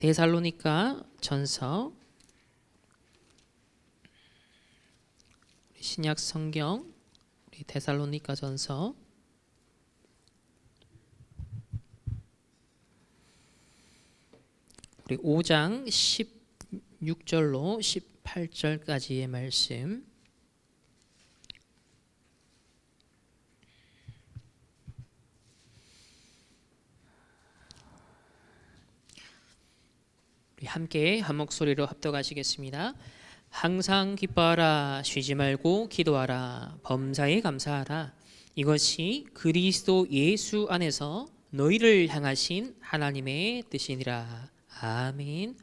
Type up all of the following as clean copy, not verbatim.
데살로니가 전서 신약 성경 우리 데살로니가 전서 우리 5장 16절로 18절까지의 말씀. 우리 함께 한 목소리로 합독하시겠습니다. 항상 기뻐하라, 쉬지 말고 기도하라, 범사에 감사하라. 이것이 그리스도 예수 안에서 너희를 향하신 하나님의 뜻이니라. 아멘.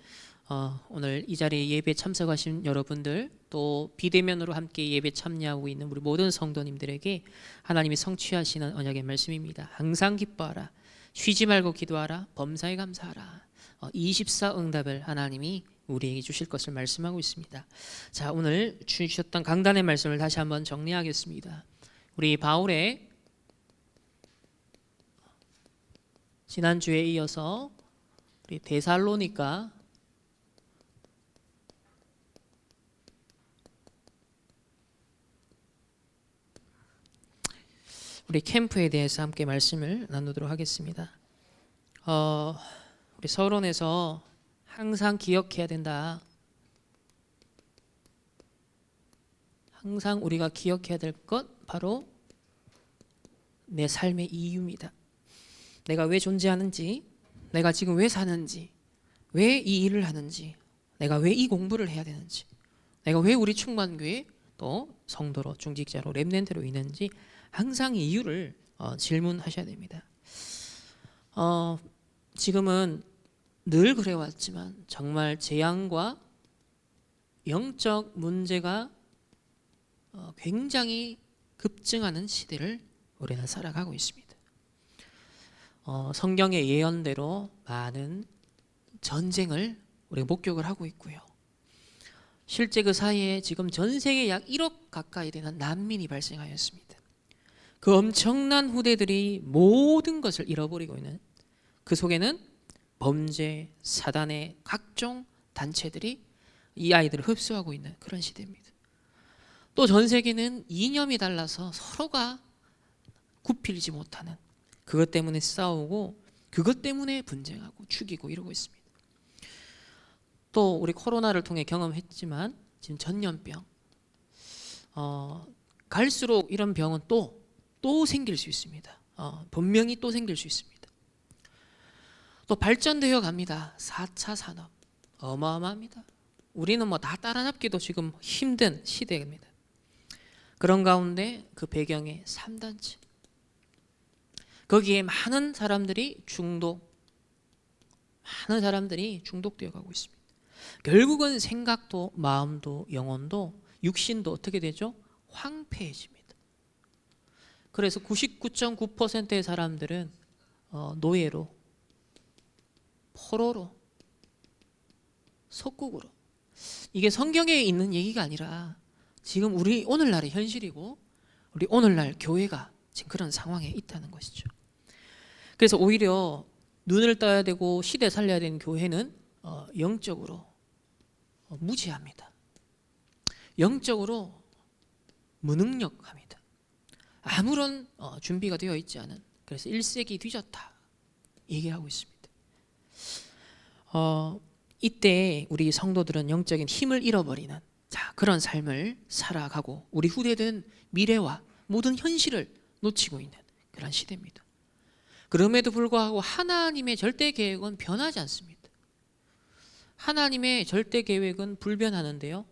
오늘 이 자리에 예배 참석하신 여러분들, 또 비대면으로 함께 예배 참여하고 있는 우리 모든 성도님들에게 하나님이 성취하시는 언약의 말씀입니다. 항상 기뻐하라, 쉬지 말고 기도하라, 범사에 감사하라. 24 응답을 하나님이 우리에게 주실 것을 말씀하고 있습니다. 자, 오늘 주셨던 강단의 말씀을 다시 한번 정리하겠습니다. 우리 바울의 지난주에 이어서 우리 데살로니가 우리 캠프에 대해서 함께 말씀을 나누도록 하겠습니다. 우리 서론에서 항상 기억해야 된다. 항상 우리가 기억해야 될 것 바로 내 삶의 이유입니다. 내가 왜 존재하는지, 내가 지금 왜 사는지, 왜 이 일을 하는지, 내가 왜 이 공부를 해야 되는지, 내가 왜 우리 충만교회 또 성도로 중직자로 렘넌트로 있는지 항상 이유를 질문하셔야 됩니다. 지금은 늘 그래왔지만 정말 재앙과 영적 문제가 굉장히 급증하는 시대를 우리는 살아가고 있습니다. 성경의 예언대로 많은 전쟁을 우리가 목격을 하고 있고요. 실제 그 사이에 지금 전 세계 약 1억 가까이 되는 난민이 발생하였습니다. 그 엄청난 후대들이 모든 것을 잃어버리고 있는, 그 속에는 범죄, 사단의 각종 단체들이 이 아이들을 흡수하고 있는 그런 시대입니다. 또 전 세계는 이념이 달라서 서로가 굽히지 못하는, 그것 때문에 싸우고 그것 때문에 분쟁하고 죽이고 이러고 있습니다. 또 우리 코로나를 통해 경험했지만 지금 전염병, 갈수록 이런 병은 또 생길 수 있습니다. 분명히 또 생길 수 있습니다. 또 발전되어 갑니다. 4차 산업 어마어마합니다. 우리는 뭐 다 따라잡기도 지금 힘든 시대입니다. 그런 가운데 그 배경에 3단체, 거기에 많은 사람들이 중독되어 가고 있습니다. 결국은 생각도 마음도 영혼도 육신도 어떻게 되죠? 황폐해집니다. 그래서 99.9%의 사람들은 노예로, 포로로, 속국으로, 이게 성경에 있는 얘기가 아니라 지금 우리 오늘날의 현실이고 우리 오늘날 교회가 지금 그런 상황에 있다는 것이죠. 그래서 오히려 눈을 떠야 되고 시대 살려야 되는 교회는 영적으로 무지합니다. 영적으로 무능력합니다. 아무런 준비가 되어 있지 않은, 그래서 1세기 뒤졌다 얘기하고 있습니다. 이때 우리 성도들은 영적인 힘을 잃어버리는 그런 삶을 살아가고 우리 후대들은 미래와 모든 현실을 놓치고 있는 그런 시대입니다. 그럼에도 불구하고 하나님의 절대 계획은 변하지 않습니다. 하나님의 절대 계획은 불변하는데요.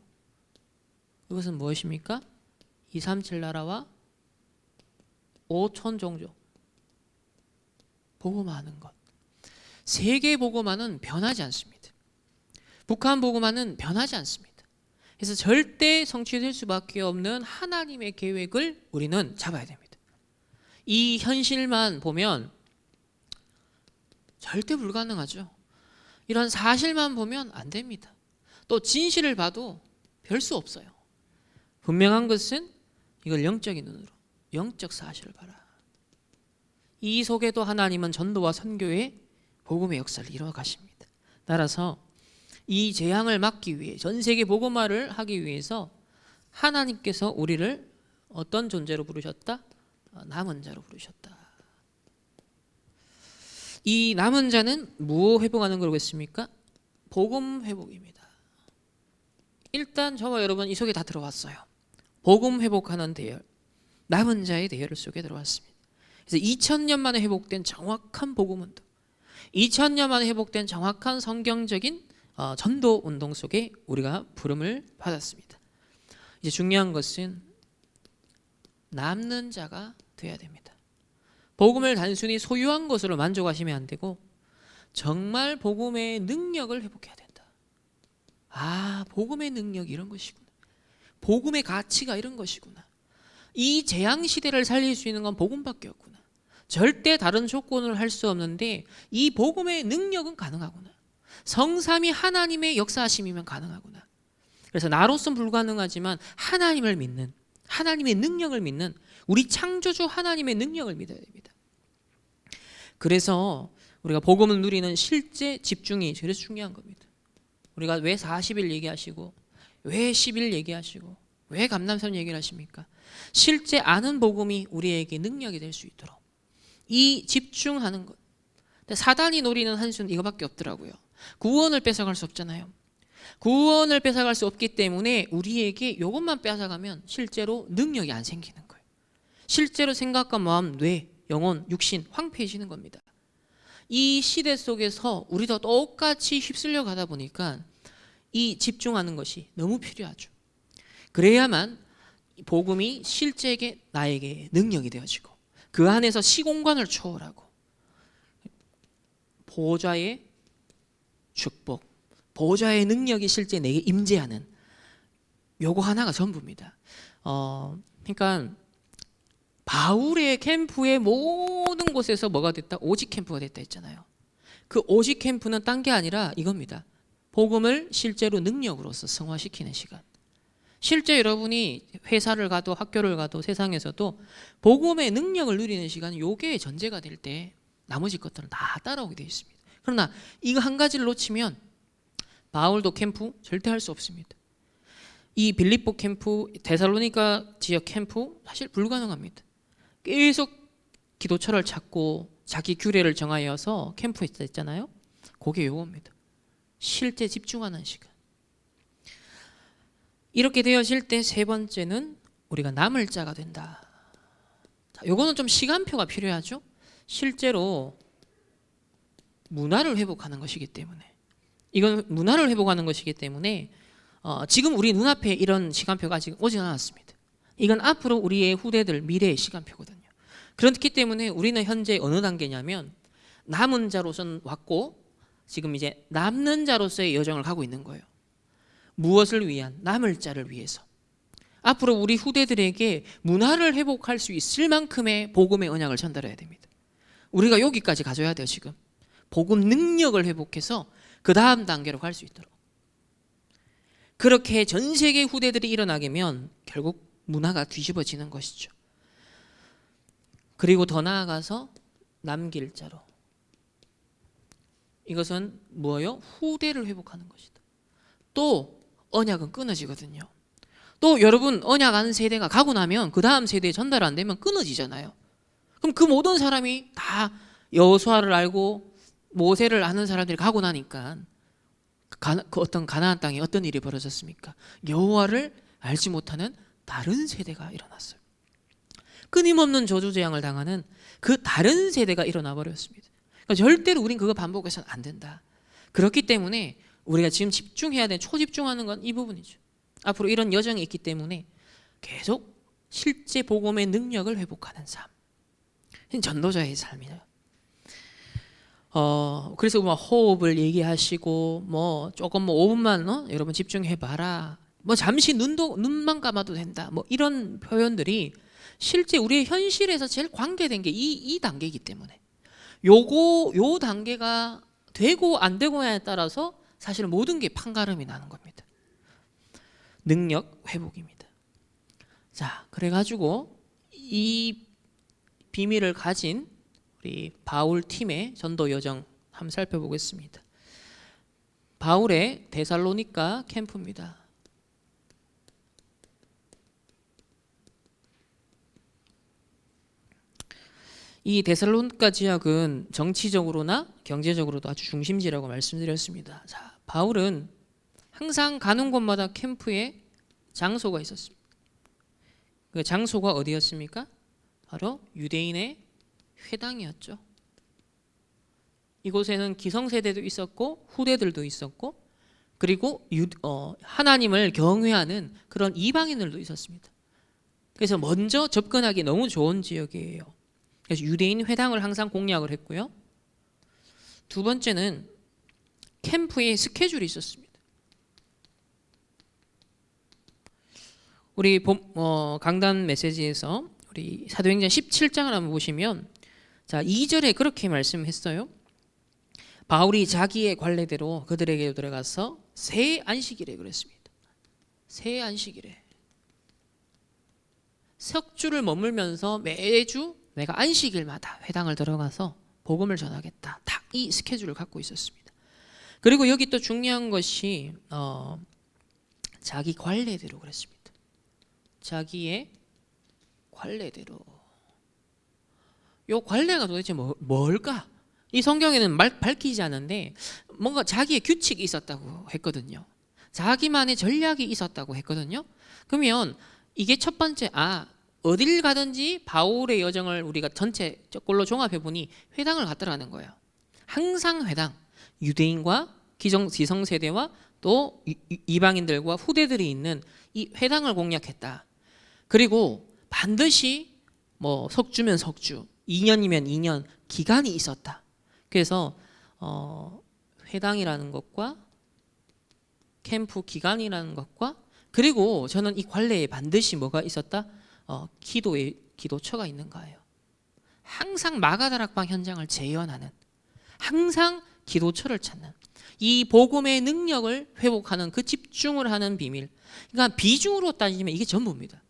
이것은 무엇입니까? 237 나라와 5천 종족 복음화하는 것. 세계 복음화는 변하지 않습니다. 북한 복음화는 변하지 않습니다. 그래서 절대 성취될 수밖에 없는 하나님의 계획을 우리는 잡아야 됩니다. 이 현실만 보면 절대 불가능하죠. 이런 사실만 보면 안 됩니다. 또 진실을 봐도 별 수 없어요. 분명한 것은 이걸 영적인 눈으로, 영적 사실을 봐라. 이 속에도 하나님은 전도와 선교의 복음의 역사를 이루어 가십니다. 따라서 이 재앙을 막기 위해 전 세계 복음화를 하기 위해서 하나님께서 우리를 어떤 존재로 부르셨다? 남은 자로 부르셨다. 이 남은 자는 무엇 회복하는 거겠습니까? 복음 회복입니다. 일단 저와 여러분 이 속에 다 들어왔어요. 복음 회복하는 대열, 남은 자의 대열 속에 들어왔습니다. 그래서 2000년 만에 회복된 정확한 복음 운동, 2000년 만에 회복된 정확한 성경적인 전도 운동 속에 우리가 부름을 받았습니다. 이제 중요한 것은 남는 자가 되어야 됩니다. 복음을 단순히 소유한 것으로 만족하시면 안 되고 정말 복음의 능력을 회복해야 된다. 아, 복음의 능력이 이런 것이구나. 복음의 가치가 이런 것이구나. 이 재앙 시대를 살릴 수 있는 건 복음밖에 없구나. 절대 다른 조건을 할 수 없는데 이 복음의 능력은 가능하구나. 성삼위 하나님의 역사하심이면 가능하구나. 그래서 나로서는 불가능하지만 하나님을 믿는, 하나님의 능력을 믿는 우리 창조주 하나님의 능력을 믿어야 됩니다. 그래서 우리가 복음을 누리는 실제 집중이 제일 중요한 겁니다. 우리가 왜 40일 얘기하시고 왜 10일 얘기하시고 왜 감람산 얘기를 하십니까? 실제 아는 복음이 우리에게 능력이 될 수 있도록 이 집중하는 것. 사단이 노리는 한수는 이거밖에 없더라고요. 구원을 뺏어갈 수 없잖아요. 구원을 뺏어갈 수 없기 때문에 우리에게 이것만 뺏어가면 실제로 능력이 안 생기는 거예요. 실제로 생각과 마음, 뇌, 영혼, 육신 황폐해지는 겁니다. 이 시대 속에서 우리도 똑같이 휩쓸려 가다 보니까 이 집중하는 것이 너무 필요하죠. 그래야만 복음이 실제에게 나에게 능력이 되어지고 그 안에서 시공간을 초월하고 보좌의 축복, 보좌의 능력이 실제 내게 임재하는 요거 하나가 전부입니다. 그러니까 바울의 캠프의 모든 곳에서 뭐가 됐다? 오직 캠프가 됐다 했잖아요. 그 오직 캠프는 딴 게 아니라 이겁니다. 복음을 실제로 능력으로서 성화시키는 시간. 실제 여러분이 회사를 가도 학교를 가도 세상에서도 복음의 능력을 누리는 시간은 요게 전제가 될 때 나머지 것들은 다 따라오게 되어 있습니다. 그러나 이거 한 가지를 놓치면 바울도 캠프 절대 할 수 없습니다. 이 빌립보 캠프, 데살로니가 지역 캠프 사실 불가능합니다. 계속 기도처를 찾고 자기 규례를 정하여서 캠프에 있잖아요. 그게 요겁니다. 실제 집중하는 시간. 이렇게 되어질 때 세 번째는 우리가 남을 자가 된다. 자, 요거는 좀 시간표가 필요하죠. 실제로 문화를 회복하는 것이기 때문에 이건 문화를 회복하는 것이기 때문에 지금 우리 눈앞에 이런 시간표가 아직 오지 않았습니다. 이건 앞으로 우리의 후대들 미래의 시간표거든요. 그렇기 때문에 우리는 현재 어느 단계냐면 남은 자로선 왔고 지금 이제 남는 자로서의 여정을 가고 있는 거예요. 무엇을 위한? 남을 자를 위해서. 앞으로 우리 후대들에게 문화를 회복할 수 있을 만큼의 복음의 언약을 전달해야 됩니다. 우리가 여기까지 가져야 돼요. 지금 복음 능력을 회복해서 그 다음 단계로 갈 수 있도록. 그렇게 전 세계 후대들이 일어나게면 결국 문화가 뒤집어지는 것이죠. 그리고 더 나아가서 남길 자로. 이것은 뭐예요? 후대를 회복하는 것이다. 또 언약은 끊어지거든요. 또 여러분 언약 안 세대가 가고 나면 그 다음 세대에 전달 안 되면 끊어지잖아요. 그럼 그 모든 사람이 다 여호수아를 알고 모세를 아는 사람들이 가고 나니까 그 어떤 가나안 땅에 어떤 일이 벌어졌습니까? 여호와를 알지 못하는 다른 세대가 일어났어요. 끊임없는 저주재앙을 당하는 그 다른 세대가 일어나 버렸습니다. 그러니까 절대로 우린 그거 반복해서는 안 된다. 그렇기 때문에 우리가 지금 집중해야 되는, 초집중하는 건 이 부분이죠. 앞으로 이런 여정이 있기 때문에 계속 실제 복음의 능력을 회복하는 삶, 전도자의 삶이에요. 그래서 뭐 호흡을 얘기하시고 뭐 조금 뭐 5분만 여러분 집중해봐라. 뭐 잠시 눈만 감아도 된다. 뭐 이런 표현들이 실제 우리의 현실에서 제일 관계된 게 이 단계이기 때문에 요 단계가 되고 안 되고냐에 따라서 사실 모든 게 판가름이 나는 겁니다. 능력 회복입니다. 자, 그래가지고 이 비밀을 가진 우리 바울 팀의 전도 여정 한번 살펴보겠습니다. 바울의 데살로니가 캠프입니다. 이 데살로니가 지역은 정치적으로나 경제적으로도 아주 중심지라고 말씀드렸습니다. 자, 바울은 항상 가는 곳마다 캠프에 장소가 있었습니다. 그 장소가 어디였습니까? 바로 유대인의 회당이었죠. 이곳에는 기성세대도 있었고 후대들도 있었고 그리고 하나님을 경외하는 그런 이방인들도 있었습니다. 그래서 먼저 접근하기 너무 좋은 지역이에요. 그래서 유대인 회당을 항상 공략을 했고요. 두 번째는 캠프에 스케줄이 있었습니다. 우리 강단 메시지에서 우리 사도행전 17장을 한번 보시면 자 2절에 그렇게 말씀했어요. 바울이 자기의 관례대로 그들에게 들어가서 새 안식일에 그랬습니다. 새 안식일에 석주를 머물면서 매주 내가 안식일마다 회당을 들어가서 복음을 전하겠다. 다 이 스케줄을 갖고 있었습니다. 그리고 여기 또 중요한 것이 자기 관례대로 그랬습니다. 자기의 관례대로. 요 관례가 도대체 뭘까? 이 성경에는 밝히지 않은데 뭔가 자기의 규칙이 있었다고 했거든요. 자기만의 전략이 있었다고 했거든요. 그러면 이게 첫 번째 어딜 가든지 바울의 여정을 우리가 전체 꼴로 종합해 보니 회당을 갔더라는 거예요. 항상 회당, 유대인과 기성세대와 또 이방인들과 후대들이 있는 이 회당을 공략했다. 그리고 반드시 석주면 석주, 2년이면 2년 기간이 있었다. 그래서 회당이라는 것과 캠프 기간이라는 것과 그리고 저는 이 관례에 반드시 뭐가 있었다? 기도처가 있는 거예요. 항상 마가다락방 현장을 재현하는, 항상 기도처를 찾는, 이 복음의 능력을 회복하는 그 집중을 하는 비밀. 그러니까 비중으로 따지면 이게 전부입니다.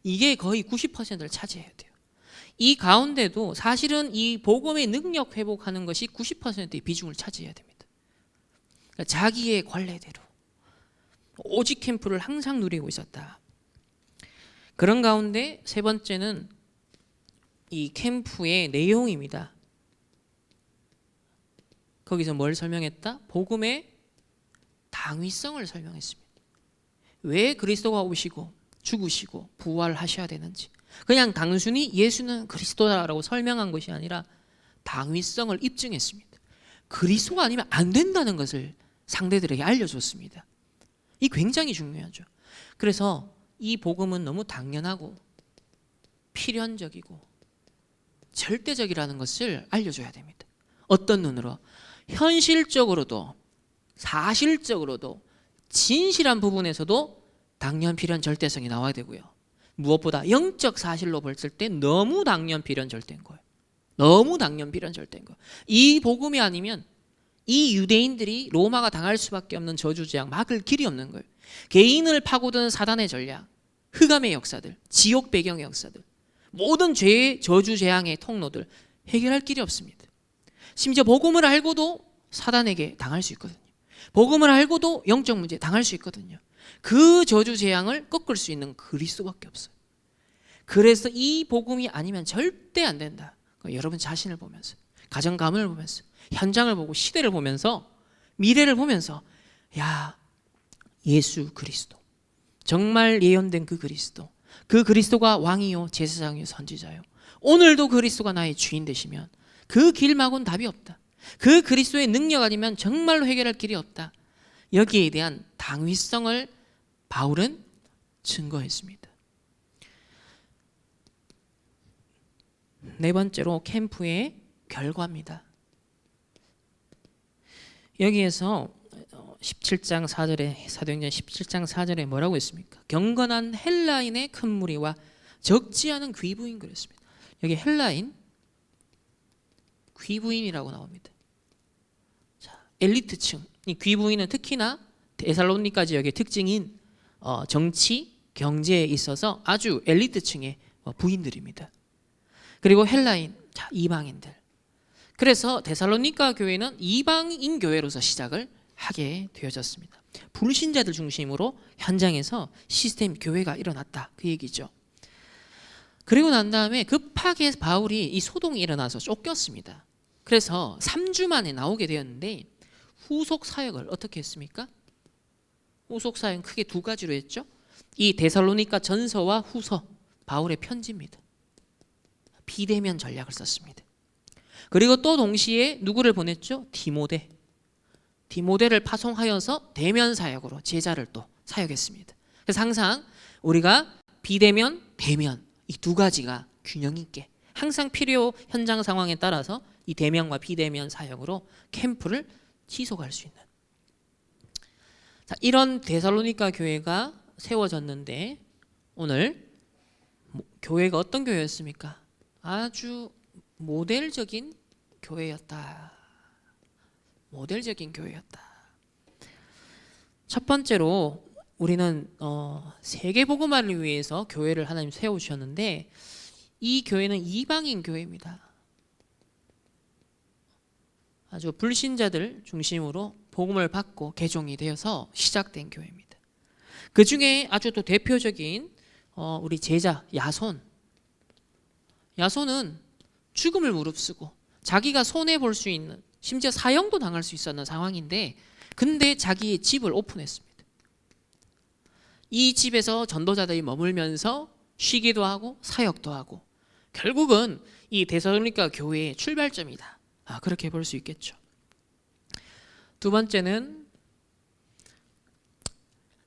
이게 거의 90%를 차지해야 돼요. 이 가운데도 사실은 이 복음의 능력 회복하는 것이 90%의 비중을 차지해야 됩니다. 그러니까 자기의 관례대로 오직 캠프를 항상 누리고 있었다. 그런 가운데 세 번째는 이 캠프의 내용입니다. 거기서 뭘 설명했다? 복음의 당위성을 설명했습니다. 왜 그리스도가 오시고 죽으시고 부활하셔야 되는지, 그냥 단순히 예수는 그리스도다라고 설명한 것이 아니라 당위성을 입증했습니다. 그리스도가 아니면 안 된다는 것을 상대들에게 알려줬습니다. 이 굉장히 중요하죠. 그래서 이 복음은 너무 당연하고 필연적이고 절대적이라는 것을 알려줘야 됩니다. 어떤 눈으로? 현실적으로도 사실적으로도 진실한 부분에서도 당연, 필연, 절대성이 나와야 되고요. 무엇보다 영적 사실로 봤을 때 너무 당연, 필연, 절대인 거예요. 너무 당연, 필연, 절대인 거예요. 이 복음이 아니면 이 유대인들이 로마가 당할 수밖에 없는 저주재앙, 막을 길이 없는 거예요. 개인을 파고드는 사단의 전략, 흑암의 역사들, 지옥 배경의 역사들, 모든 죄의 저주재앙의 통로들 해결할 길이 없습니다. 심지어 복음을 알고도 사단에게 당할 수 있거든요. 복음을 알고도 영적 문제 당할 수 있거든요. 그 저주재앙을 꺾을 수 있는 그리스도밖에 없어요. 그래서 이 복음이 아니면 절대 안 된다. 여러분 자신을 보면서, 가정 가문을 보면서, 현장을 보고 시대를 보면서, 미래를 보면서, 예수 그리스도, 정말 예언된 그 그리스도가 왕이요 제사장이요 선지자요, 오늘도 그리스도가 나의 주인 되시면 그 길 말고는 답이 없다. 그 그리스도의 능력 아니면 정말로 해결할 길이 없다. 여기에 대한 당위성을 바울은 증거했습니다. 네 번째로 캠프의 결과입니다. 여기에서 17장 4절에 사도행전 17장 4절에 뭐라고 했습니까? 경건한 헬라인의 큰 무리와 적지 않은 귀부인 그랬습니다. 여기 헬라인, 귀부인이라고 나옵니다. 자, 엘리트층, 이 귀부인은 특히나 데살로니가 지역의 특징인 정치, 경제에 있어서 아주 엘리트층의 부인들입니다. 그리고 헬라인, 이방인들. 그래서 데살로니가 교회는 이방인 교회로서 시작을 하게 되어졌습니다. 불신자들 중심으로 현장에서 시스템 교회가 일어났다, 그 얘기죠. 그리고 난 다음에 급하게 바울이 이 소동이 일어나서 쫓겼습니다. 그래서 3주 만에 나오게 되었는데 후속 사역을 어떻게 했습니까? 후속 사역은 크게 두 가지로 했죠. 이 데살로니가 전서와 후서, 바울의 편지입니다. 비대면 전략을 썼습니다. 그리고 또 동시에 누구를 보냈죠? 디모데를 파송하여서 대면 사역으로 제자를 또 사역했습니다. 그래서 항상 우리가 비대면, 대면 이 두 가지가 균형 있게 항상 필요 현장 상황에 따라서 이 대면과 비대면 사역으로 캠프를 지속할 수 있는, 자, 이런 데살로니가 교회가 세워졌는데 오늘 교회가 어떤 교회였습니까? 아주 모델적인 교회였다. 모델적인 교회였다. 첫 번째로 우리는 세계복음화를 위해서 교회를 하나님 세우셨는데 이 교회는 이방인 교회입니다. 아주 불신자들 중심으로 복음을 받고 개종이 되어서 시작된 교회입니다. 그 중에 아주 또 대표적인 우리 제자 야손은 죽음을 무릅쓰고 자기가 손해볼 수 있는, 심지어 사형도 당할 수 있었는 상황인데 근데 자기의 집을 오픈했습니다. 이 집에서 전도자들이 머물면서 쉬기도 하고 사역도 하고 결국은 이 데살로니가 교회의 출발점이다, 그렇게 볼 수 있겠죠. 두 번째는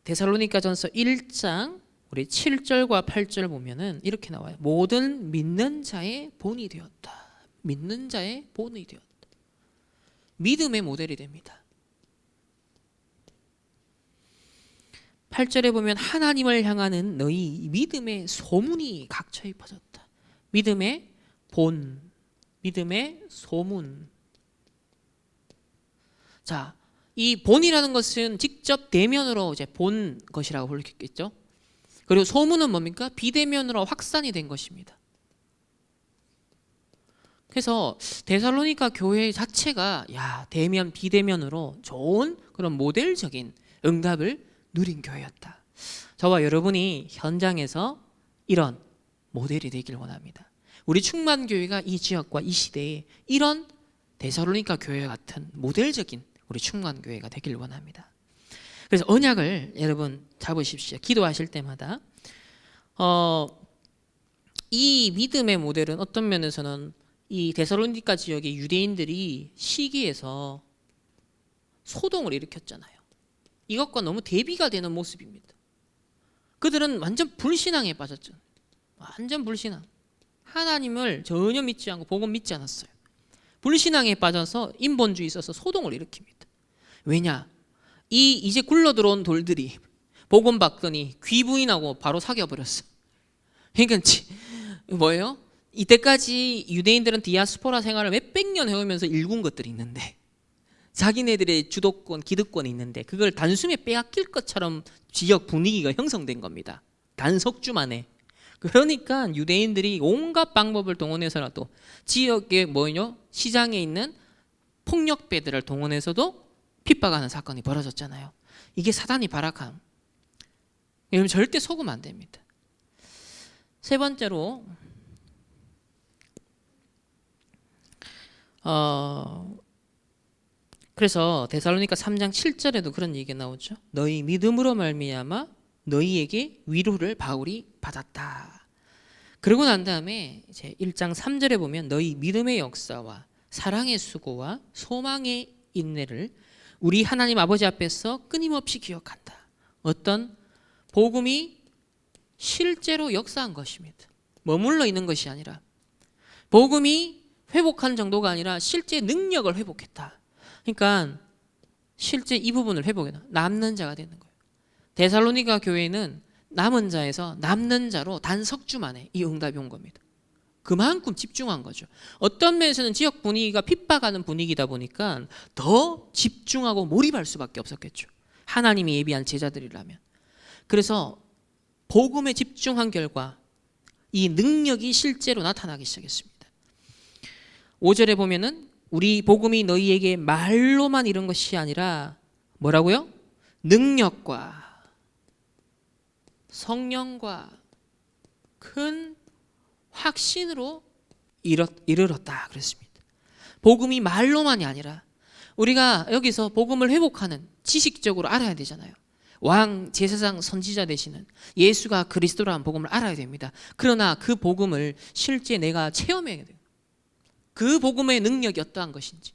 데살로니가전서 1장 우리 7절과 8절 보면은 이렇게 나와요. 모든 믿는 자의 본이 되었다. 믿는 자의 본이 되었다. 믿음의 모델이 됩니다. 8절에 보면 하나님을 향하는 너희 믿음의 소문이 각처에 퍼졌다. 믿음의 본, 믿음의 소문. 자, 이 본이라는 것은 직접 대면으로 이제 본 것이라고 볼 수 있겠죠. 그리고 소문은 뭡니까? 비대면으로 확산이 된 것입니다. 그래서 데살로니가 교회 자체가 대면 비대면으로 좋은 그런 모델적인 응답을 누린 교회였다. 저와 여러분이 현장에서 이런 모델이 되길 원합니다. 우리 충만교회가 이 지역과 이 시대에 이런 데살로니가 교회 같은 모델적인 우리 충만교회가 되길 원합니다. 그래서 언약을 여러분 잡으십시오. 기도하실 때마다 이 믿음의 모델은 어떤 면에서는 이 데살로니가 지역의 유대인들이 시기에서 소동을 일으켰잖아요. 이것과 너무 대비가 되는 모습입니다. 그들은 완전 불신앙에 빠졌죠. 완전 불신앙. 하나님을 전혀 믿지 않고 복음 믿지 않았어요. 불신앙에 빠져서 인본주의 있어서 소동을 일으킵니다. 왜냐? 이제 굴러 들어온 돌들이 복음 받더니 귀부인하고 바로 사귀어버렸어. 그러니까 뭐예요? 이때까지 유대인들은 디아스포라 생활을 몇백 년 해오면서 일군 것들이 있는데 자기네들의 주도권, 기득권이 있는데 그걸 단숨에 빼앗길 것처럼 지역 분위기가 형성된 겁니다. 단석주만에. 그러니까 유대인들이 온갖 방법을 동원해서라도 지역의 시장에 있는 폭력배들을 동원해서도 핍박하는 사건이 벌어졌잖아요. 이게 사단이 발악함. 여러분 절대 속으면 안 됩니다. 세 번째로 그래서 데살로니가 3장 7절에도 그런 얘기가 나오죠. 너희 믿음으로 말미암아 너희에게 위로를 바울이 받았다. 그러고 난 다음에 이제 1장 3절에 보면 너희 믿음의 역사와 사랑의 수고와 소망의 인내를 우리 하나님 아버지 앞에서 끊임없이 기억한다. 어떤 복음이 실제로 역사한 것입니다. 머물러 있는 것이 아니라 복음이 회복한 정도가 아니라 실제 능력을 회복했다. 그러니까 실제 이 부분을 회복해서 남는 자가 되는 거예요. 데살로니가 교회는 남은 자에서 남는 자로 단 석주 만에 이 응답이 온 겁니다. 그만큼 집중한 거죠. 어떤 면에서는 지역 분위기가 핍박하는 분위기다 보니까 더 집중하고 몰입할 수밖에 없었겠죠. 하나님이 예비한 제자들이라면. 그래서 복음에 집중한 결과 이 능력이 실제로 나타나기 시작했습니다. 5절에 보면은 우리 복음이 너희에게 말로만 이런 것이 아니라 뭐라고요? 능력과 성령과 큰 확신으로 이르렀다 그랬습니다. 복음이 말로만이 아니라 우리가 여기서 복음을 회복하는 지식적으로 알아야 되잖아요. 왕 제사장 선지자 되시는 예수가 그리스도라는 복음을 알아야 됩니다. 그러나 그 복음을 실제 내가 체험해야 돼요. 그 복음의 능력이 어떠한 것인지.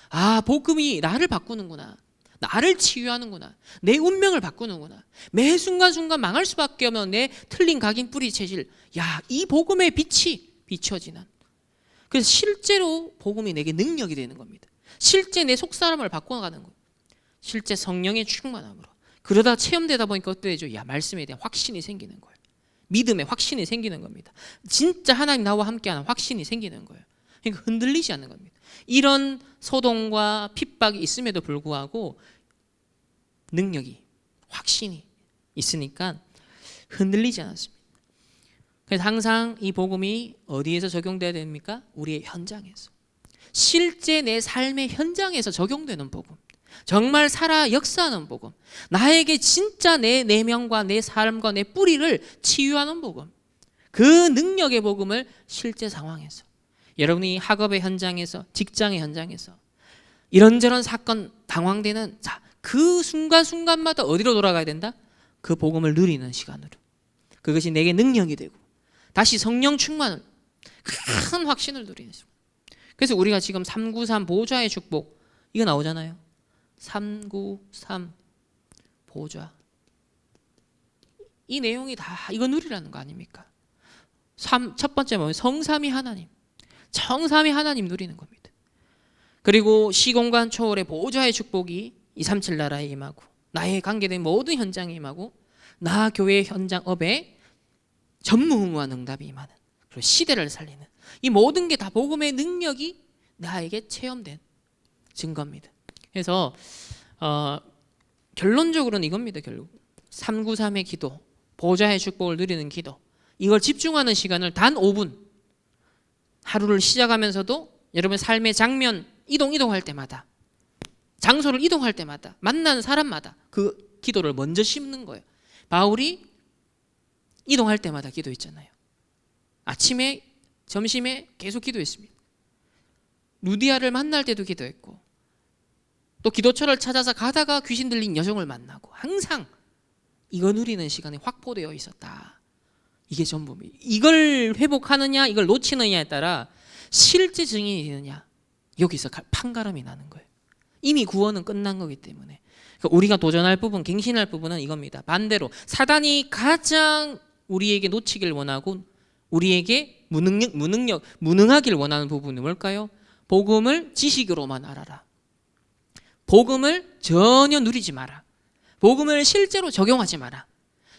아, 복음이 나를 바꾸는구나. 나를 치유하는구나. 내 운명을 바꾸는구나. 매 순간순간 망할 수밖에 없는 내 틀린 각인 뿌리 체질. 야, 이 복음의 빛이 비춰지는. 그래서 실제로 복음이 내게 능력이 되는 겁니다. 실제 내 속사람을 바꿔가는 거예요. 실제 성령의 충만함으로. 그러다 체험되다 보니까 어때죠? 야, 말씀에 대한 확신이 생기는 거예요. 믿음의 확신이 생기는 겁니다. 진짜 하나님 나와 함께하는 확신이 생기는 거예요. 그러니까 흔들리지 않는 겁니다. 이런 소동과 핍박이 있음에도 불구하고 능력이, 확신이 있으니까 흔들리지 않았습니다. 그래서 항상 이 복음이 어디에서 적용돼야 됩니까? 우리의 현장에서. 실제 내 삶의 현장에서 적용되는 복음. 정말 살아 역사하는 복음. 나에게 진짜 내 내면과 내 삶과 내 뿌리를 치유하는 복음. 그 능력의 복음을 실제 상황에서, 여러분이 학업의 현장에서, 직장의 현장에서 이런저런 사건 당황되는, 자, 그 순간순간마다 어디로 돌아가야 된다? 그 복음을 누리는 시간으로. 그것이 내게 능력이 되고 다시 성령 충만을, 큰 확신을 누리는 시간. 그래서 우리가 지금 393 보좌의 축복 이거 나오잖아요. 393 보좌. 이 내용이 다 이거 누리라는 거 아닙니까? 첫 번째 뭐예요? 성삼위 하나님. 성삼위 하나님 누리는 겁니다. 그리고 시공간 초월의 보좌의 축복이 237 나라에 임하고 나의 관계된 모든 현장에 임하고 나 교회 현장 업에 전무후무한 응답이 임하는, 그리고 시대를 살리는 이 모든 게 다 복음의 능력이 나에게 체험된 증거입니다. 그래서 결론적으로는 이겁니다. 결국 393의 기도, 보좌의 축복을 누리는 기도, 이걸 집중하는 시간을 단 5분, 하루를 시작하면서도 여러분 삶의 장면 이동할 때마다, 장소를 이동할 때마다, 만나는 사람마다 그 기도를 먼저 심는 거예요. 바울이 이동할 때마다 기도했잖아요. 아침에, 점심에 계속 기도했습니다. 루디아를 만날 때도 기도했고, 또 기도처를 찾아서 가다가 귀신 들린 여성을 만나고, 항상 이거 누리는 시간이 확보되어 있었다. 이게 전부입니다. 이걸 회복하느냐 이걸 놓치느냐에 따라 실제 증인이 되느냐, 여기서 판가름이 나는 거예요. 이미 구원은 끝난 거기 때문에. 그러니까 우리가 도전할 부분, 갱신할 부분은 이겁니다. 반대로 사단이 가장 우리에게 놓치길 원하고 우리에게 무능하길 원하는 부분이 뭘까요? 복음을 지식으로만 알아라. 복음을 전혀 누리지 마라. 복음을 실제로 적용하지 마라.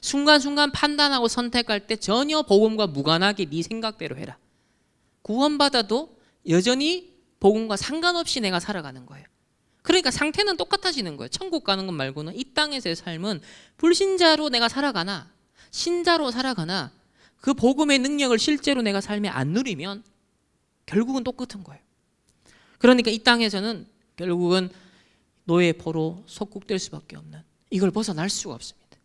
순간순간 판단하고 선택할 때 전혀 복음과 무관하게 네 생각대로 해라. 구원받아도 여전히 복음과 상관없이 내가 살아가는 거예요. 그러니까 상태는 똑같아지는 거예요. 천국 가는 것 말고는 이 땅에서의 삶은 불신자로 내가 살아가나 신자로 살아가나 그 복음의 능력을 실제로 내가 삶에 안 누리면 결국은 똑같은 거예요. 그러니까 이 땅에서는 결국은 노예 포로 속국될 수밖에 없는, 이걸 벗어날 수가 없습니다.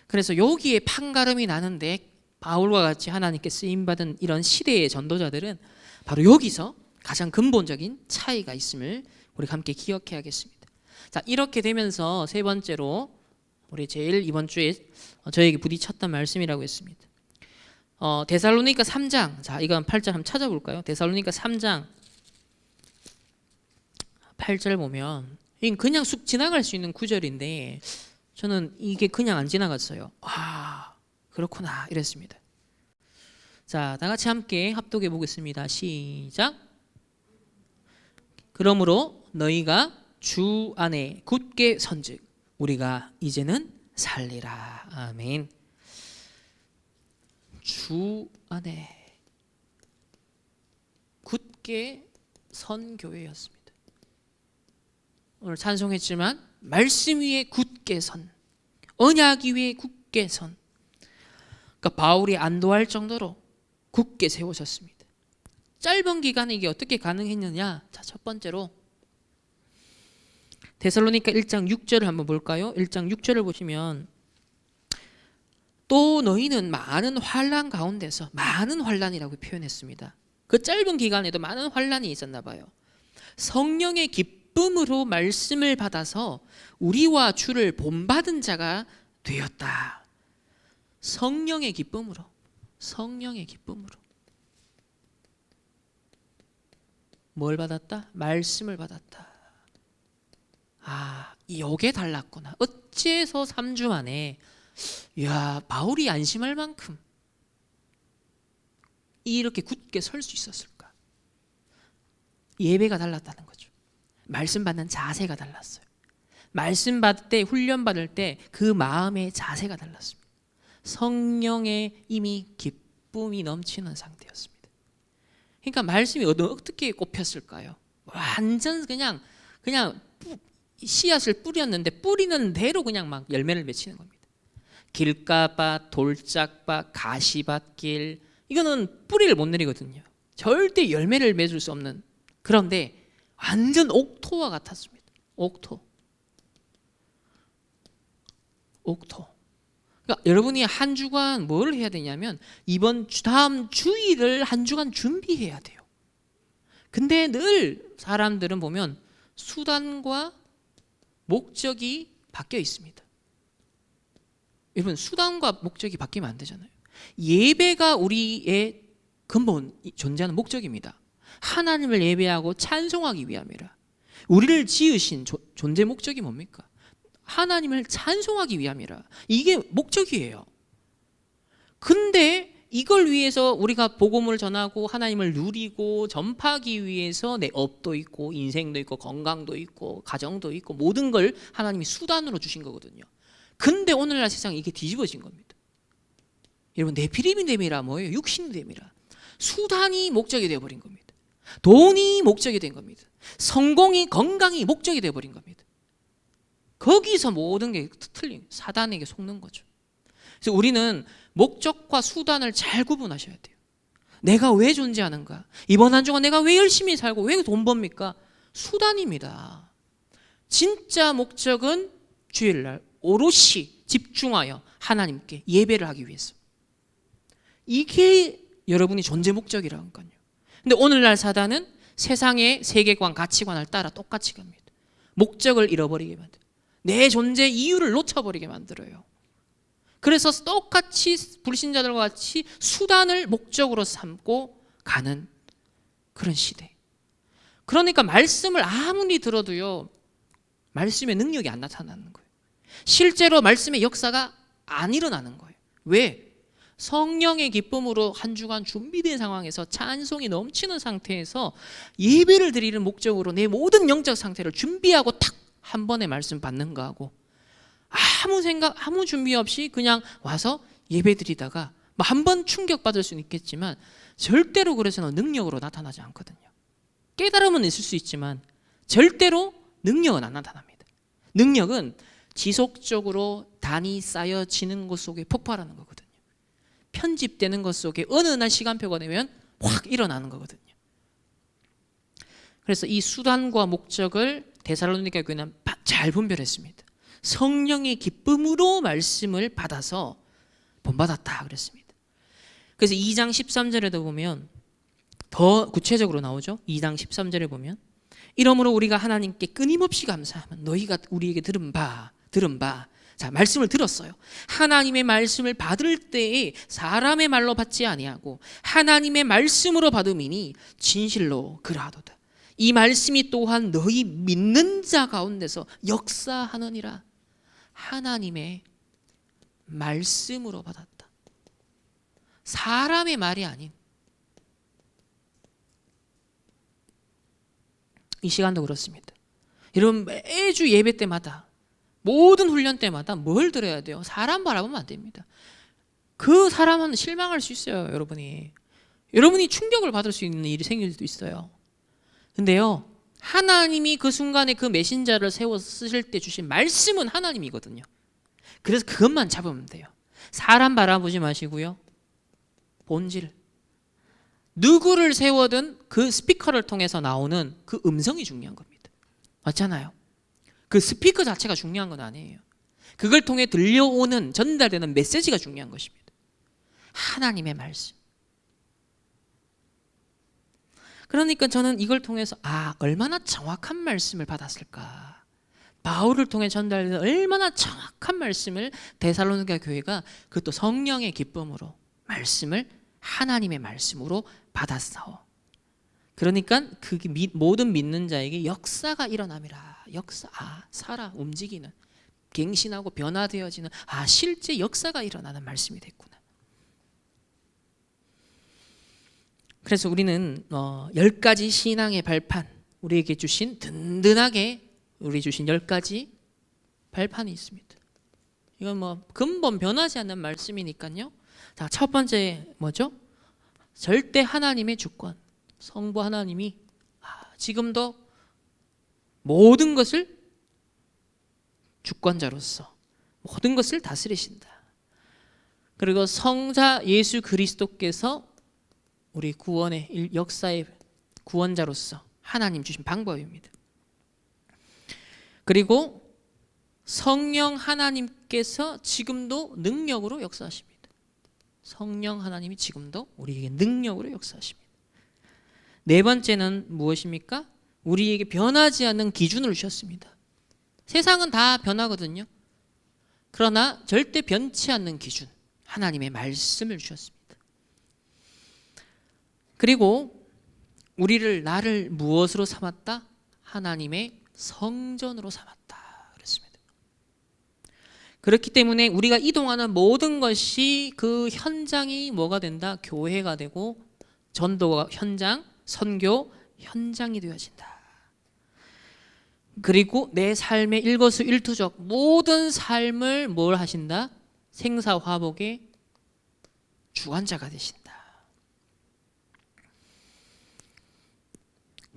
그래서 여기에 판가름이 나는데 바울과 같이 하나님께 쓰임받은 이런 시대의 전도자들은 바로 여기서 가장 근본적인 차이가 있음을 우리가 함께 기억해야겠습니다. 자, 이렇게 되면서 세 번째로 우리 제일 이번 주에 저에게 부딪혔던 말씀이라고 했습니다. 데살로니가 3장, 자, 이건 8절 한번 찾아볼까요? 데살로니가 3장 8절 보면 이건 그냥 쑥 지나갈 수 있는 구절인데 저는 이게 그냥 안 지나갔어요. 아, 그렇구나 이랬습니다. 자, 다 같이 함께 합독해 보겠습니다. 시작. 그러므로 너희가 주 안에 굳게 선즉 우리가 이제는 살리라. 아멘. 주 안에 굳게 선 교회였습니다. 오늘 찬송했지만 말씀 위에 굳게 선, 언약 위에 굳게 선. 그러니까 바울이 안도할 정도로 굳게 세우셨습니다. 짧은 기간에 이게 어떻게 가능했느냐? 자, 첫 번째로 데살로니가 1장 6절을 한번 볼까요? 1장 6절을 보시면 또 너희는 많은 환난 가운데서, 많은 환난이라고 표현했습니다. 그 짧은 기간에도 많은 환난이 있었나 봐요. 성령의 기쁨으로 말씀을 받아서 우리와 주를 본받은 자가 되었다. 성령의 기쁨으로, 성령의 기쁨으로. 뭘 받았다? 말씀을 받았다. 아, 요게 달랐구나. 어째서 3주 만에 바울이 안심할 만큼 이렇게 굳게 설 수 있었을까? 예배가 달랐다는 거죠. 말씀 받는 자세가 달랐어요. 말씀 받을 때, 훈련 받을 때 그 마음의 자세가 달랐습니다. 성령의 이미 기쁨이 넘치는 상태였습니다. 그러니까 말씀이 어떻게 꼽혔을까요? 완전 그냥 씨앗을 뿌렸는데 뿌리는 대로 그냥 막 열매를 맺히는 겁니다. 길가밭, 돌짝밭, 가시밭길, 이거는 뿌리를 못 내리거든요. 절대 열매를 맺을 수 없는. 그런데 완전 옥토와 같았습니다. 옥토. 그러니까 여러분이 한 주간 뭘 해야 되냐면 다음 주일을 한 주간 준비해야 돼요. 근데 늘 사람들은 보면 수단과 목적이 바뀌어 있습니다. 여러분, 수단과 목적이 바뀌면 안 되잖아요. 예배가 우리의 근본 존재하는 목적입니다. 하나님을 예배하고 찬송하기 위함이라. 우리를 지으신 존재 목적이 뭡니까? 하나님을 찬송하기 위함이라. 이게 목적이에요. 근데 이걸 위해서 우리가 복음을 전하고 하나님을 누리고 전파하기 위해서 내 업도 있고 인생도 있고 건강도 있고 가정도 있고 모든 걸 하나님이 수단으로 주신 거거든요. 근데 오늘날 세상에 이게 뒤집어진 겁니다. 여러분, 네피림됨이라 뭐예요? 육신됨이라. 수단이 목적이 되어버린 겁니다. 돈이 목적이 된 겁니다. 성공이, 건강이 목적이 되어버린 겁니다. 거기서 모든 게 틀린, 사단에게 속는 거죠. 그래서 우리는 목적과 수단을 잘 구분하셔야 돼요. 내가 왜 존재하는가? 이번 한 주간 내가 왜 열심히 살고 왜 돈 법니까? 수단입니다. 진짜 목적은 주일날 오롯이 집중하여 하나님께 예배를 하기 위해서. 이게 여러분이 존재 목적이라니까요. 근데 오늘날 사단은 세상의 세계관, 가치관을 따라 똑같이 갑니다. 목적을 잃어버리게 만들어요. 내 존재 이유를 놓쳐버리게 만들어요. 그래서 똑같이 불신자들과 같이 수단을 목적으로 삼고 가는 그런 시대. 그러니까 말씀을 아무리 들어도요, 말씀의 능력이 안 나타나는 거예요. 실제로 말씀의 역사가 안 일어나는 거예요. 왜? 성령의 기쁨으로 한 주간 준비된 상황에서 찬송이 넘치는 상태에서 예배를 드리는 목적으로 내 모든 영적 상태를 준비하고 탁 한 번에 말씀 받는 거하고 아무 생각, 아무 준비 없이 그냥 와서 예배 드리다가 한 번 충격받을 수는 있겠지만 절대로 그래서는 능력으로 나타나지 않거든요. 깨달음은 있을 수 있지만 절대로 능력은 안 나타납니다. 능력은 지속적으로 단이 쌓여지는 것 속에 폭발하는 거거든요. 편집되는 것 속에 어느 날 시간표가 되면 확 일어나는 거거든요. 그래서 이 수단과 목적을 데살로니가 교회는 잘 분별했습니다. 성령의 기쁨으로 말씀을 받아서 본받았다 그랬습니다. 그래서 2장 13절에도 보면 더 구체적으로 나오죠. 2장 13절에 보면 이러므로 우리가 하나님께 끊임없이 감사하면 너희가 우리에게 들은 바 자, 말씀을 들었어요. 하나님의 말씀을 받을 때에 사람의 말로 받지 아니하고 하나님의 말씀으로 받음이니 진실로 그러하도다. 이 말씀이 또한 너희 믿는 자 가운데서 역사하느니라. 하나님의 말씀으로 받았다. 사람의 말이 아닌. 이 시간도 그렇습니다. 여러분, 매주 예배 때마다 모든 훈련 때마다 뭘 들어야 돼요? 사람 바라보면 안 됩니다. 그 사람은 실망할 수 있어요. 여러분이 충격을 받을 수 있는 일이 생길 수도 있어요. 근데요, 하나님이 그 순간에 그 메신저를 세워서 쓰실 때 주신 말씀은 하나님이거든요. 그래서 그것만 잡으면 돼요. 사람 바라보지 마시고요, 본질, 누구를 세워든 그 스피커를 통해서 나오는 그 음성이 중요한 겁니다. 맞잖아요. 그 스피커 자체가 중요한 건 아니에요. 그걸 통해 들려오는 전달되는 메시지가 중요한 것입니다. 하나님의 말씀. 그러니까 저는 이걸 통해서 얼마나 정확한 말씀을 받았을까. 바울을 통해 전달된 얼마나 정확한 말씀을 데살로니가 교회가 그것도 성령의 기쁨으로 말씀을 하나님의 말씀으로 받았사오. 그러니까 그 모든 믿는 자에게 역사가 일어남이라. 역사, 살아 움직이는, 갱신하고 변화되어지는, 실제 역사가 일어나는 말씀이 됐구나. 그래서 우리는 10가지 신앙의 발판, 우리에게 주신 든든하게 우리 주신 10가지 발판이 있습니다. 이건 근본 변하지 않는 말씀이니까요. 자, 첫 번째 뭐죠? 절대 하나님의 주권. 성부 하나님이 지금도 모든 것을 주권자로서 모든 것을 다스리신다. 그리고 성자 예수 그리스도께서 우리 구원의 역사의 구원자로서 하나님 주신 방법입니다. 그리고 성령 하나님께서 지금도 능력으로 역사하십니다. 성령 하나님이 지금도 우리에게 능력으로 역사하십니다. 네 번째는 무엇입니까? 우리에게 변하지 않는 기준을 주셨습니다. 세상은 다 변하거든요. 그러나 절대 변치 않는 기준, 하나님의 말씀을 주셨습니다. 그리고 나를 무엇으로 삼았다? 하나님의 성전으로 삼았다 그랬습니다. 그렇기 때문에 우리가 이동하는 모든 것이 그 현장이 뭐가 된다? 교회가 되고 전도 현장, 선교 현장이 되어진다. 그리고 내 삶의 일거수일투족 모든 삶을 뭘 하신다? 생사화복의 주관자가 되신다.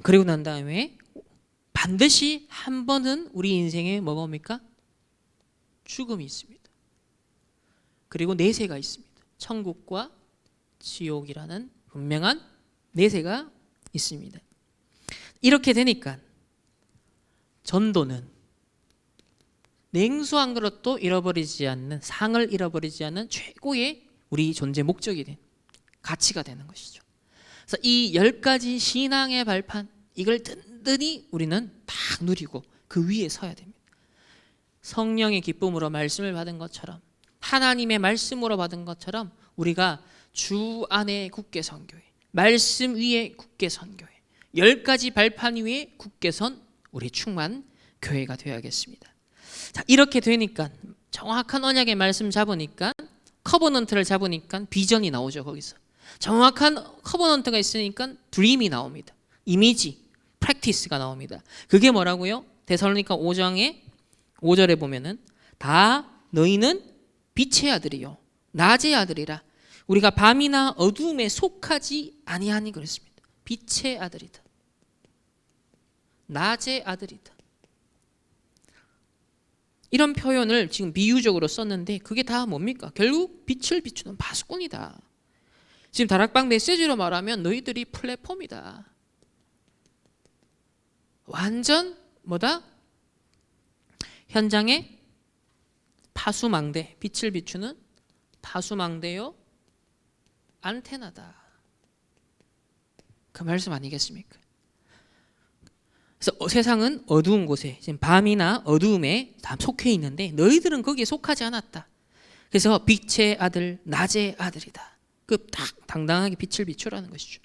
그리고 난 다음에 반드시 한 번은 우리 인생에 뭐가 옵니까? 죽음이 있습니다. 그리고 내세가 있습니다. 천국과 지옥이라는 분명한 내세가 있습니다. 이렇게 되니까 전도는 냉수 한 그릇도 잃어버리지 않는, 상을 잃어버리지 않는 최고의 우리 존재 목적이 된, 가치가 되는 것이죠. 그래서 이 10가지 신앙의 발판, 이걸 든든히 우리는 딱 누리고 그 위에 서야 됩니다. 성령의 기쁨으로 말씀을 받은 것처럼, 하나님의 말씀으로 받은 것처럼 우리가 주 안에 굳게 선 교회, 말씀 위에 굳게 선 교회, 10가지 발판 위에 굳게 선 우리 충만 교회가 되어야겠습니다. 자, 이렇게 되니까 정확한 언약의 말씀 잡으니까, 커버넌트를 잡으니까 비전이 나오죠. 거기서 정확한 커버넌트가 있으니까 드림이 나옵니다. 이미지, 프랙티스가 나옵니다. 그게 뭐라고요? 데살로니가 5장의 5절에 보면은 다 너희는 빛의 아들이요 낮의 아들이라. 우리가 밤이나 어두움에 속하지 아니하니 그랬습니다. 빛의 아들이다. 낮의 아들이다. 이런 표현을 지금 비유적으로 썼는데 그게 다 뭡니까? 결국 빛을 비추는 파수꾼이다. 지금 다락방 메시지로 말하면 너희들이 플랫폼이다. 완전 뭐다? 현장에 파수망대, 빛을 비추는 파수망대요 안테나다. 그 말씀 아니겠습니까? 그래서 세상은 어두운 곳에, 지금 밤이나 어두움에 다 속해 있는데 너희들은 거기에 속하지 않았다. 그래서 빛의 아들, 낮의 아들이다. 그 딱 당당하게 빛을 비추라는 것이죠.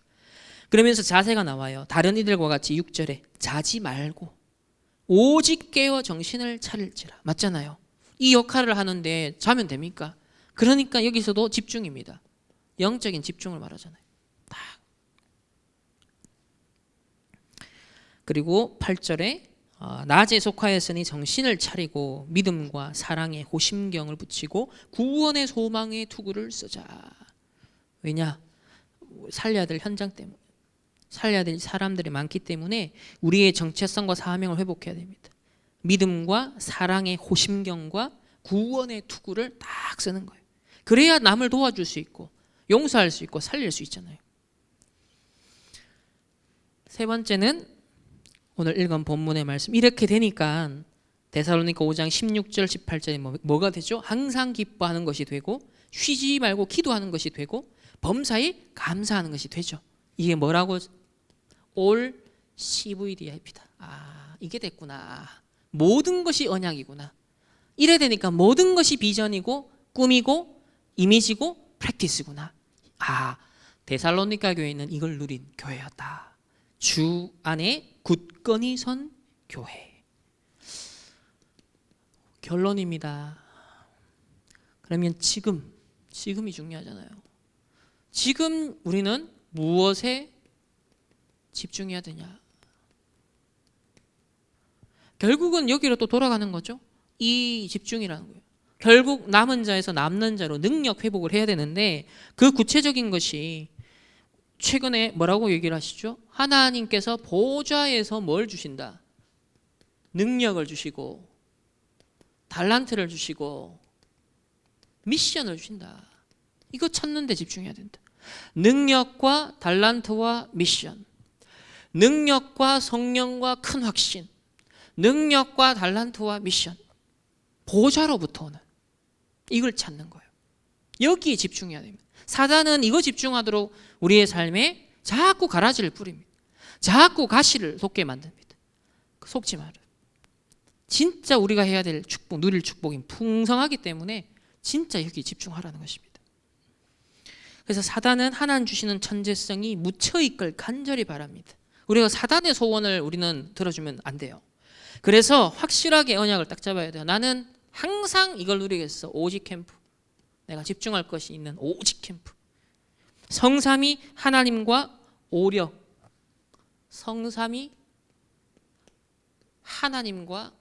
그러면서 자세가 나와요. 다른 이들과 같이 6절에 자지 말고 오직 깨어 정신을 차릴지라. 맞잖아요. 이 역할을 하는데 자면 됩니까? 그러니까 여기서도 집중입니다. 영적인 집중을 말하잖아요. 딱. 그리고 8절에 낮에 속하였으니 정신을 차리고 믿음과 사랑에 호심경을 붙이고 구원의 소망의 투구를 쓰자. 왜냐? 살려야 될 현장 때문에, 살려야 될 사람들이 많기 때문에 우리의 정체성과 사명을 회복해야 됩니다. 믿음과 사랑의 호심경과 구원의 투구를 딱 쓰는 거예요. 그래야 남을 도와줄 수 있고 용서할 수 있고 살릴 수 있잖아요. 세 번째는 오늘 읽은 본문의 말씀. 이렇게 되니까 데살로니가 5장 16절 18절에 뭐가 되죠? 항상 기뻐하는 것이 되고 쉬지 말고 기도하는 것이 되고 범사에 감사하는 것이 되죠. 이게 뭐라고? all CVDIP다. 아, 이게 됐구나. 모든 것이 언약이구나. 이래 되니까 모든 것이 비전이고 꿈이고 이미지고 프랙티스구나. 아, 데살로니가 교회는 이걸 누린 교회였다. 주 안에 굳건히 선 교회. 결론입니다. 그러면 지금이 중요하잖아요. 지금 우리는 무엇에 집중해야 되냐? 결국은 여기로 또 돌아가는 거죠. 이 집중이라는 거예요. 결국 남은 자에서 남는 자로 능력 회복을 해야 되는데 그 구체적인 것이 최근에 뭐라고 얘기를 하시죠? 하나님께서 보좌에서 뭘 주신다? 능력을 주시고 달란트를 주시고 미션을 주신다. 이거 찾는 데 집중해야 된다. 능력과 달란트와 미션, 능력과 성령과 큰 확신, 능력과 달란트와 미션, 보좌로부터 오는 이걸 찾는 거예요. 여기에 집중해야 됩니다. 사단은 이거 집중하도록 우리의 삶에 자꾸 가라지를 뿌립니다. 자꾸 가시를 돋게 만듭니다. 속지 말아요. 진짜 우리가 해야 될 축복, 누릴 축복이 풍성하기 때문에 진짜 여기 집중하라는 것입니다. 그래서 사단은 하나님 주시는 천재성이 묻혀있길 간절히 바랍니다. 우리가 사단의 소원을 우리는 들어주면 안 돼요. 그래서 확실하게 언약을 딱 잡아야 돼요. 나는 항상 이걸 누리겠어. 오직 캠프. 내가 집중할 것이 있는 오직 캠프. 성삼위 하나님과 오력. 성삼위 하나님과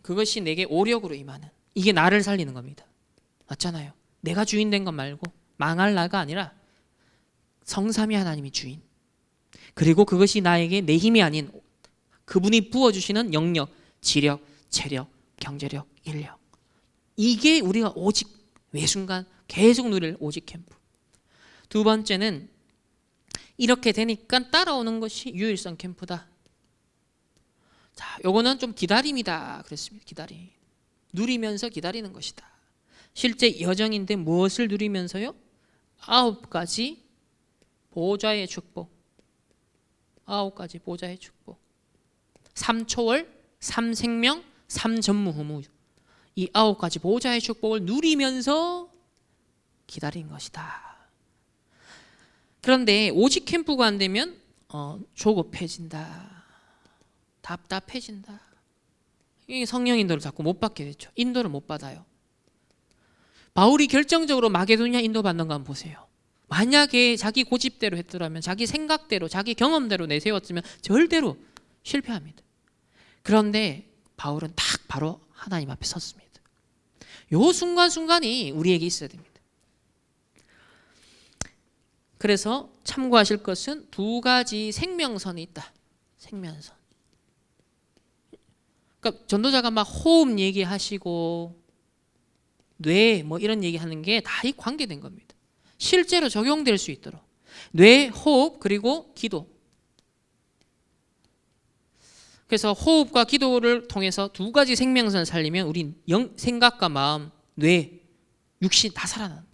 그것이 내게 오력으로 임하는. 이게 나를 살리는 겁니다. 맞잖아요. 내가 주인 된 것 말고 망할 나가 아니라 성삼위 하나님이 주인. 그리고 그것이 나에게 내 힘이 아닌 그분이 부어주시는 영력, 지력, 체력, 경제력, 인력. 이게 우리가 오직 매순간 계속 누릴 오직 캠프. 두 번째는 이렇게 되니까 따라오는 것이 유일성 캠프다. 자, 요거는 좀 기다림이다 그랬습니다. 기다림. 누리면서 기다리는 것이다. 실제 여정인데 무엇을 누리면서요? 9가지 보좌의 축복. 9가지 보좌의 축복. 3초월, 3생명, 3전무후무. 이 9가지 보좌의 축복을 누리면서 기다린 것이다. 그런데 오직 캠프가 안 되면 조급해진다. 답답해진다. 이게 성령 인도를 자꾸 못 받게 됐죠. 인도를 못 받아요. 바울이 결정적으로 마게도냐 인도 받는 거 한번 보세요. 만약에 자기 고집대로 했더라면, 자기 생각대로, 자기 경험대로 내세웠으면 절대로 실패합니다. 그런데 바울은 딱 바로 하나님 앞에 섰습니다. 요 순간순간이 우리에게 있어야 됩니다. 그래서 참고하실 것은 2가지 생명선이 있다. 생명선. 그러니까 전도자가 막 호흡 얘기하시고 뇌 뭐 이런 얘기하는 게 다 이 관계된 겁니다. 실제로 적용될 수 있도록 뇌, 호흡 그리고 기도. 그래서 호흡과 기도를 통해서 2가지 생명선을 살리면 우리 생각과 마음, 뇌, 육신 다 살아납니다.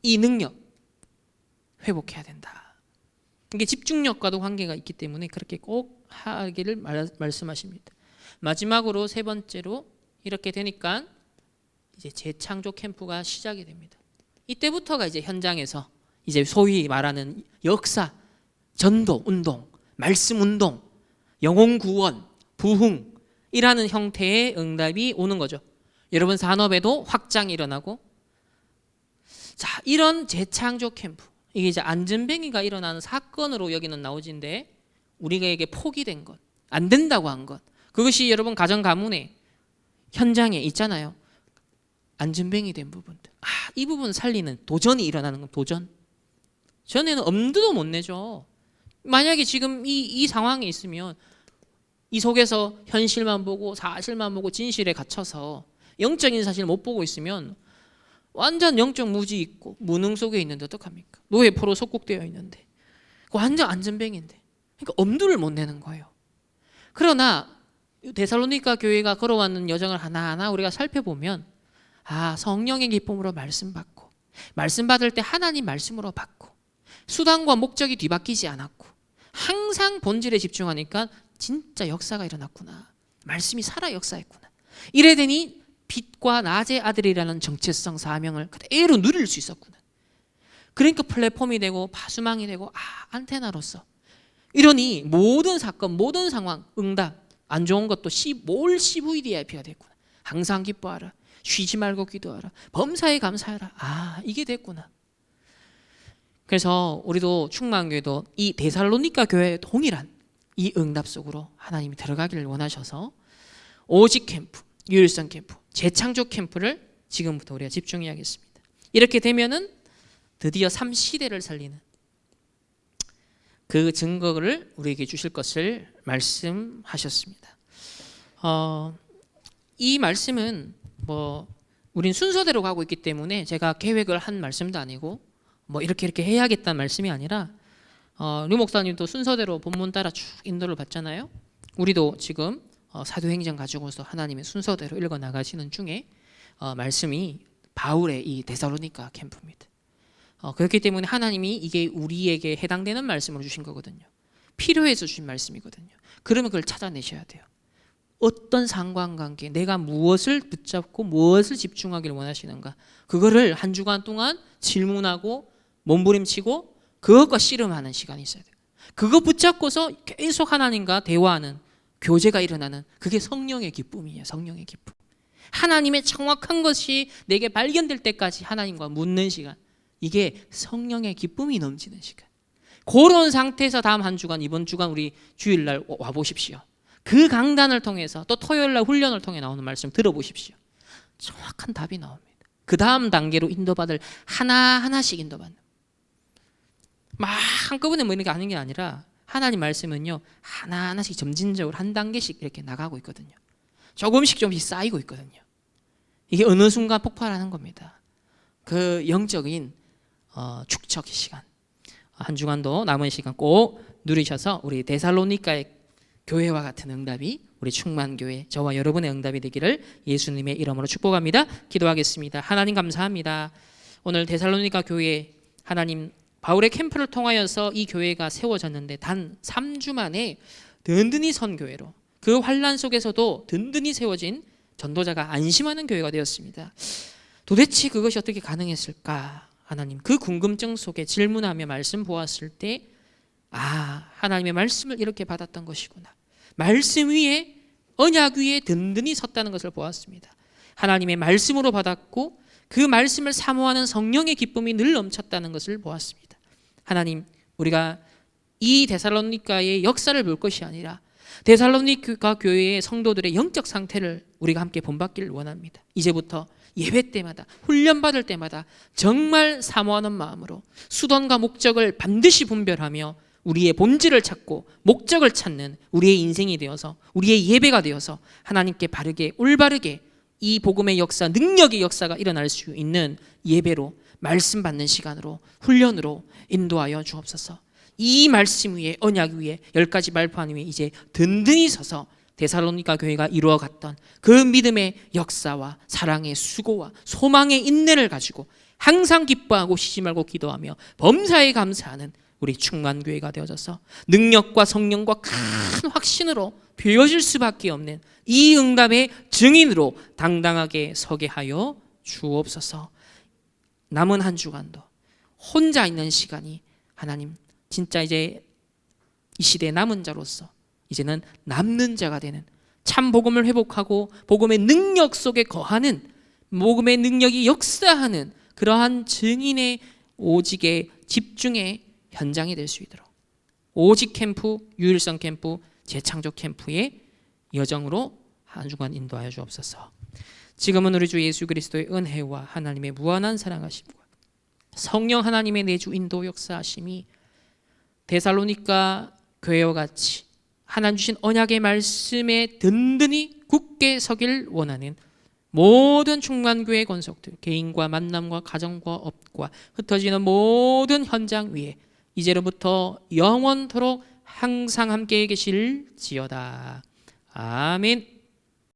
이 능력 회복해야 된다. 이게 집중력과도 관계가 있기 때문에 그렇게 꼭 하기를 말씀하십니다. 마지막으로 세 번째로 이렇게 되니까 이제 재창조 캠프가 시작이 됩니다. 이때부터가 이제 현장에서 이제 소위 말하는 역사, 전도 운동, 말씀 운동, 영혼 구원, 부흥이라는 형태의 응답이 오는 거죠. 여러분 산업에도 확장이 일어나고, 자 이런 재창조 캠프, 이게 이제 안전뱅이가 일어나는 사건으로 여기는 나오진데 우리에게 포기된 것, 안 된다고 한 것, 그것이 여러분 가정 가문에 현장에 있잖아요. 안전뱅이 된 부분들. 이 부분 살리는 도전이 일어나는 건 도전. 전에는 엄두도 못 내죠. 만약에 지금 이 상황에 있으면 이 속에서 현실만 보고 사실만 보고 진실에 갇혀서 영적인 사실을 못 보고 있으면 완전 영적 무지 있고 무능 속에 있는데 어떡합니까? 노예포로 속국되어 있는데 완전 안전뱅인데, 그러니까 엄두를 못 내는 거예요. 그러나 데살로니가 교회가 걸어왔는 여정을 하나하나 우리가 살펴보면 성령의 기쁨으로 말씀 받고, 말씀 받을 때 하나님 말씀으로 받고, 수단과 목적이 뒤바뀌지 않았고, 항상 본질에 집중하니까 진짜 역사가 일어났구나. 말씀이 살아 역사했구나. 이래 되니 빛과 낮의 아들이라는 정체성 사명을 그대로 누릴 수 있었구나. 그러니까 플랫폼이 되고 파수망이 되고 안테나로서 이러니 모든 사건, 모든 상황, 응답, 안 좋은 것도 올 CVDIP가 됐구나. 항상 기뻐하라. 쉬지 말고 기도하라. 범사에 감사하라. 이게 됐구나. 그래서 우리도 충만교회도 이 데살로니가 교회의 동일한 이 응답 속으로 하나님이 들어가기를 원하셔서 오직 캠프, 유일성 캠프, 재창조 캠프를 지금부터 우리가 집중해야겠습니다. 이렇게 되면은 드디어 3시대를 살리는 그 증거를 우리에게 주실 것을 말씀하셨습니다. 이 말씀은 우린 순서대로 가고 있기 때문에 제가 계획을 한 말씀도 아니고 이렇게 해야겠다는 말씀이 아니라 류 목사님도 순서대로 본문 따라 쭉 인도를 받잖아요. 우리도 지금 사도행전 가지고서 하나님의 순서대로 읽어 나가시는 중에 말씀이 바울의 이 데살로니가 캠프입니다. 그렇기 때문에 하나님이 이게 우리에게 해당되는 말씀을 주신 거거든요. 필요해서 주신 말씀이거든요. 그러면 그걸 찾아내셔야 돼요. 어떤 상관관계, 내가 무엇을 붙잡고 무엇을 집중하기를 원하시는가, 그거를 한 주간 동안 질문하고 몸부림치고 그것과 씨름하는 시간이 있어야 돼요. 그거 붙잡고서 계속 하나님과 대화하는 교제가 일어나는, 그게 성령의 기쁨이에요. 성령의 기쁨. 하나님의 정확한 것이 내게 발견될 때까지 하나님과 묻는 시간, 이게 성령의 기쁨이 넘치는 시간. 그런 상태에서 다음 한 주간, 이번 주간 우리 주일날 와보십시오. 그 강단을 통해서 또 토요일날 훈련을 통해 나오는 말씀 들어보십시오. 정확한 답이 나옵니다. 그 다음 단계로 인도받을 하나하나씩 인도받는, 막 한꺼번에 이런 게 아닌 게 아니라 하나님 말씀은요 하나하나씩 점진적으로 한 단계씩 이렇게 나가고 있거든요. 조금씩 쌓이고 있거든요. 이게 어느 순간 폭발하는 겁니다. 그 영적인 축적 시간, 한 주간도 남은 시간 꼭 누리셔서 우리 데살로니가의 교회와 같은 응답이 우리 충만교회, 저와 여러분의 응답이 되기를 예수님의 이름으로 축복합니다. 기도하겠습니다. 하나님 감사합니다. 오늘 데살로니가 교회, 하나님 바울의 캠프를 통하여서 이 교회가 세워졌는데 단 3주 만에 든든히 선 교회로, 그 환난 속에서도 든든히 세워진 전도자가 안심하는 교회가 되었습니다. 도대체 그것이 어떻게 가능했을까? 하나님, 그 궁금증 속에 질문하며 말씀 보았을 때 하나님의 말씀을 이렇게 받았던 것이구나. 말씀 위에, 언약 위에 든든히 섰다는 것을 보았습니다. 하나님의 말씀으로 받았고 그 말씀을 사모하는 성령의 기쁨이 늘 넘쳤다는 것을 보았습니다. 하나님, 우리가 이 데살로니가의 역사를 볼 것이 아니라 데살로니가 교회의 성도들의 영적 상태를 우리가 함께 본받기를 원합니다. 이제부터 예배 때마다, 훈련받을 때마다 정말 사모하는 마음으로 수단과 목적을 반드시 분별하며 우리의 본질을 찾고 목적을 찾는 우리의 인생이 되어서, 우리의 예배가 되어서 하나님께 바르게, 올바르게 이 복음의 역사, 능력의 역사가 일어날 수 있는 예배로, 말씀 받는 시간으로, 훈련으로 인도하여 주옵소서. 이 말씀 위에, 언약 위에, 10가지 말판 위에 이제 든든히 서서 데살로니가 교회가 이루어갔던 그 믿음의 역사와 사랑의 수고와 소망의 인내를 가지고 항상 기뻐하고 쉬지 말고 기도하며 범사에 감사하는 우리 충만교회가 되어져서 능력과 성령과 큰 확신으로 보여질 수밖에 없는 이 응답의 증인으로 당당하게 서게 하여 주옵소서. 남은 한 주간도 혼자 있는 시간이 하나님 진짜 이제 이 시대의 남은 자로서 이제는 남는 자가 되는, 참 복음을 회복하고 복음의 능력 속에 거하는, 복음의 능력이 역사하는 그러한 증인의 오직의 집중의 현장이 될 수 있도록 오직 캠프, 유일성 캠프, 재창조 캠프의 여정으로 한 주간 인도하여 주옵소서. 지금은 우리 주 예수 그리스도의 은혜와 하나님의 무한한 사랑하심과 성령 하나님의 내주 인도 역사하심이 데살로니가 교회와 같이 하나님 주신 언약의 말씀에 든든히 굳게 서길 원하는 모든 충만교회 권속들, 개인과 만남과 가정과 업과 흩어지는 모든 현장 위에 이제로부터 영원토록 항상 함께 계실지어다. 아멘.